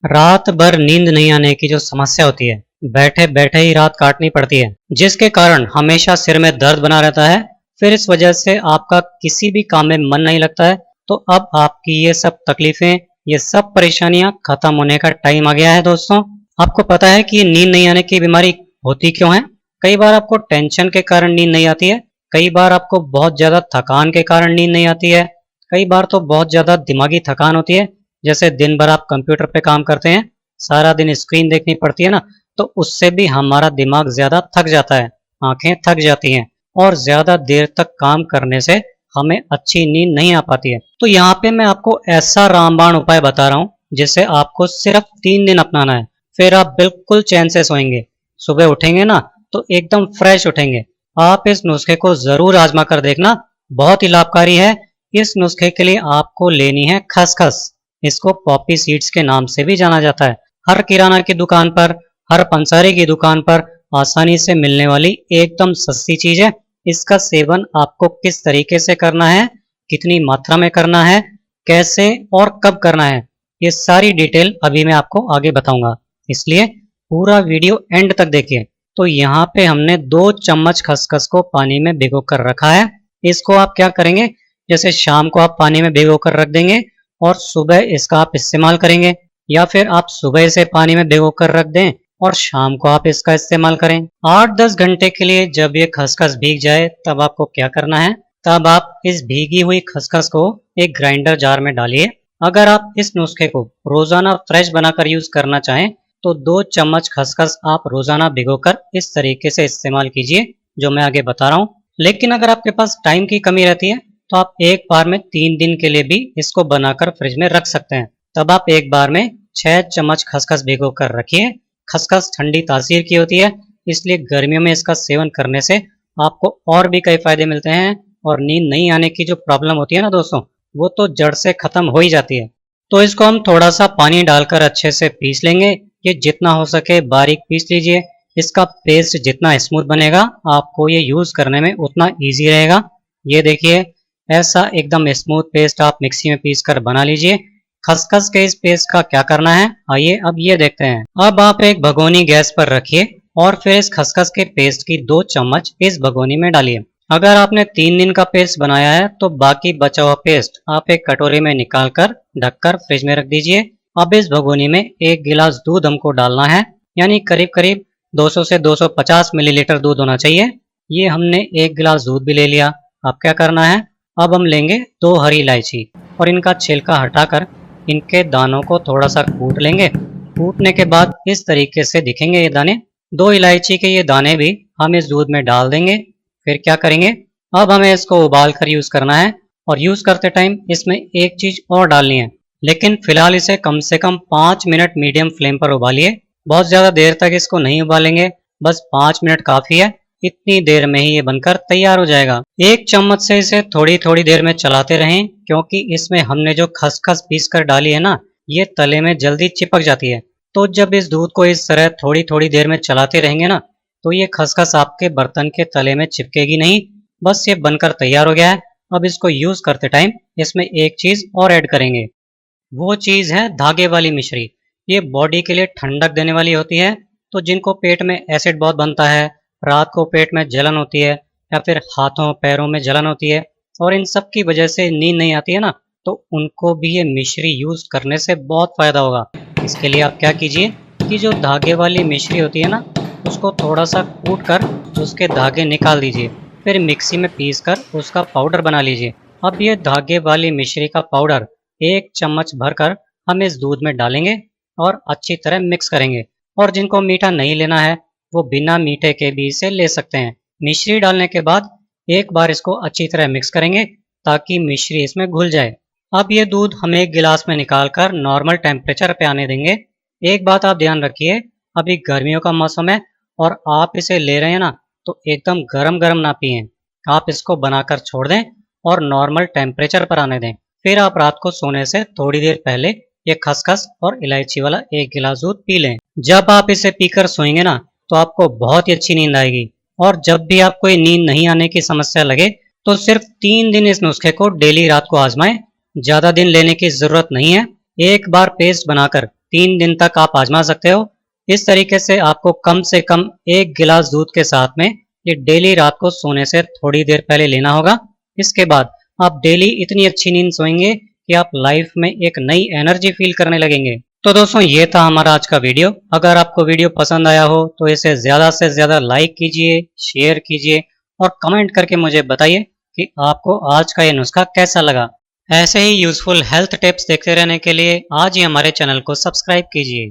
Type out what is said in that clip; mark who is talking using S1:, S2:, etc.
S1: रात भर नींद नहीं आने की जो समस्या होती है, बैठे बैठे ही रात काटनी पड़ती है, जिसके कारण हमेशा सिर में दर्द बना रहता है। फिर इस वजह से आपका किसी भी काम में मन नहीं लगता है। तो अब आपकी ये सब तकलीफें, ये सब परेशानियां खत्म होने का टाइम आ गया है दोस्तों। आपको पता है कि ये नींद नहीं आने की बीमारी होती क्यों है? कई बार आपको टेंशन के कारण नींद नहीं आती है, कई बार आपको बहुत ज्यादा थकान के कारण नींद नहीं आती है, कई बार तो बहुत ज्यादा दिमागी थकान होती है। जैसे दिन भर आप कंप्यूटर पे काम करते हैं, सारा दिन स्क्रीन देखनी पड़ती है ना, तो उससे भी हमारा दिमाग ज्यादा थक जाता है, आंखें थक जाती हैं और ज्यादा देर तक काम करने से हमें अच्छी नींद नहीं आ पाती है। तो यहाँ पे मैं आपको ऐसा रामबाण उपाय बता रहा हूँ जिसे आपको सिर्फ 3 दिन अपनाना है, फिर आप बिल्कुल चैन से सोएंगे। सुबह उठेंगे ना तो एकदम फ्रेश उठेंगे। आप इस नुस्खे को जरूर आजमा कर देखना, बहुत ही लाभकारी है। इस नुस्खे के लिए आपको लेनी है खसखस। इसको पॉपी सीड्स के नाम से भी जाना जाता है। हर किराना की दुकान पर, हर पंसारी की दुकान पर आसानी से मिलने वाली एकदम सस्ती चीज है। इसका सेवन आपको किस तरीके से करना है, कितनी मात्रा में करना है, कैसे और कब करना है, ये सारी डिटेल अभी मैं आपको आगे बताऊंगा, इसलिए पूरा वीडियो एंड तक देखिए। तो यहाँ पे हमने 2 चम्मच खसखस को पानी में भिगो कर रखा है। इसको आप क्या करेंगे, जैसे शाम को आप पानी में भिगो कर रख देंगे और सुबह इसका आप इस्तेमाल करेंगे, या फिर आप सुबह से पानी में भिगो कर रख दें और शाम को आप इसका इस्तेमाल करें। 8-10 घंटे के लिए जब ये खसखस भीग जाए तब आपको क्या करना है, तब आप इस भीगी हुई खसखस को एक ग्राइंडर जार में डालिए। अगर आप इस नुस्खे को रोजाना फ्रेश बनाकर यूज करना चाहें तो 2 चम्मच खसखस आप रोजाना भिगोकर इस तरीके से इस्तेमाल कीजिए जो मैं आगे बता रहा हूँ। लेकिन अगर आपके पास टाइम की कमी रहती है तो आप एक बार में 3 दिन के लिए भी इसको बनाकर फ्रिज में रख सकते हैं। तब आप एक बार में 6 चम्मच खसखस भिगो कर रखिए। खसखस ठंडी तासीर की होती है, इसलिए गर्मियों में इसका सेवन करने से आपको और भी कई फायदे मिलते हैं और नींद नहीं आने की जो प्रॉब्लम होती है ना दोस्तों, वो तो जड़ से खत्म हो ही जाती है। तो इसको हम थोड़ा सा पानी डालकर अच्छे से पीस लेंगे। ये जितना हो सके बारीक पीस लीजिए। इसका पेस्ट जितना स्मूथ बनेगा आपको ये यूज करने में उतना इजी रहेगा। ये देखिए, ऐसा एकदम स्मूथ पेस्ट आप मिक्सी में पीस कर बना लीजिए। खसखस के इस पेस्ट का क्या करना है, आइए अब ये देखते हैं। अब आप एक भगोनी गैस पर रखिए और फिर इस खसखस के पेस्ट की 2 चम्मच इस भगोनी में डालिए। अगर आपने 3 दिन का पेस्ट बनाया है तो बाकी बचा हुआ पेस्ट आप एक कटोरी में निकाल कर ढककर फ्रिज में रख दीजिए। अब इस भगोनी में 1 गिलास दूध हमको डालना है, यानी करीब करीब 200 से 250 मिलीलीटर दूध होना चाहिए। ये हमने 1 गिलास दूध भी ले लिया। अब क्या करना है, अब हम लेंगे 2 हरी इलायची और इनका छिलका हटाकर इनके दानों को थोड़ा सा कूट लेंगे। कूटने के बाद इस तरीके से दिखेंगे ये दाने। 2 इलायची के ये दाने भी हम इस दूध में डाल देंगे। फिर क्या करेंगे, अब हमें इसको उबाल कर यूज करना है और यूज करते टाइम इसमें एक चीज और डालनी है, लेकिन फिलहाल इसे कम से कम 5 मिनट मीडियम फ्लेम पर उबालिए। बहुत ज्यादा देर तक इसको नहीं उबालेंगे, बस 5 मिनट काफी है। इतनी देर में ही ये बनकर तैयार हो जाएगा। 1 चम्मच से इसे थोड़ी थोड़ी देर में चलाते रहें, क्योंकि इसमें हमने जो खसखस पीस कर डाली है ना, ये तले में जल्दी चिपक जाती है। तो जब इस दूध को इस तरह थोड़ी थोड़ी देर में चलाते रहेंगे ना, तो ये खसखस आपके बर्तन के तले में चिपकेगी नहीं। बस ये बनकर तैयार हो गया है। अब इसको यूज करते टाइम इसमें एक चीज और ऐड करेंगे, वो चीज है धागे वाली मिश्री। ये बॉडी के लिए ठंडक देने वाली होती है। तो जिनको पेट में एसिड बहुत बनता है, रात को पेट में जलन होती है, या फिर हाथों पैरों में जलन होती है और इन सब की वजह से नींद नहीं आती है ना, तो उनको भी ये मिश्री यूज करने से बहुत फायदा होगा। इसके लिए आप क्या कीजिए कि जो धागे वाली मिश्री होती है ना, उसको थोड़ा सा कूट कर उसके धागे निकाल दीजिए। फिर मिक्सी में पीस कर उसका पाउडर बना लीजिए। अब ये धागे वाली मिश्री का पाउडर 1 चम्मच भरकर हम इस दूध में डालेंगे और अच्छी तरह मिक्स करेंगे। और जिनको मीठा नहीं लेना है वो बिना मीठे के भी इसे ले सकते हैं। मिश्री डालने के बाद एक बार इसको अच्छी तरह मिक्स करेंगे ताकि मिश्री इसमें घुल जाए। अब ये दूध हम एक गिलास में निकाल कर नॉर्मल टेम्परेचर पे आने देंगे। एक बात आप ध्यान रखिए, अभी गर्मियों का मौसम है और आप इसे ले रहे हैं ना, तो एकदम गरम गरम ना पिएं। आप इसको बनाकर छोड़ दें और नॉर्मल टेम्परेचर पर आने दें। फिर आप रात को सोने से थोड़ी देर पहले ये खसखस और इलायची वाला 1 गिलास दूध पी लें। जब आप इसे पीकर सोएंगे ना, तो आपको बहुत ही अच्छी नींद आएगी। और जब भी आपको ये नींद नहीं आने की समस्या लगे तो सिर्फ 3 दिन इस नुस्खे को डेली रात को आजमाएं। ज्यादा दिन लेने की जरूरत नहीं है। एक बार पेस्ट बनाकर 3 दिन तक आप आजमा सकते हो। इस तरीके से आपको कम से कम 1 गिलास दूध के साथ में ये डेली रात को सोने से थोड़ी देर पहले लेना होगा। इसके बाद आप डेली इतनी अच्छी नींद सोएंगे कि आप लाइफ में एक नई एनर्जी फील करने लगेंगे। तो दोस्तों ये था हमारा आज का वीडियो। अगर आपको वीडियो पसंद आया हो तो इसे ज़्यादा से ज़्यादा लाइक कीजिए, शेयर कीजिए और कमेंट करके मुझे बताइए कि आपको आज का ये नुस्खा कैसा लगा। ऐसे ही यूज़फुल हेल्थ टिप्स देखते रहने के लिए आज ही हमारे चैनल को सब्सक्राइब कीजिए।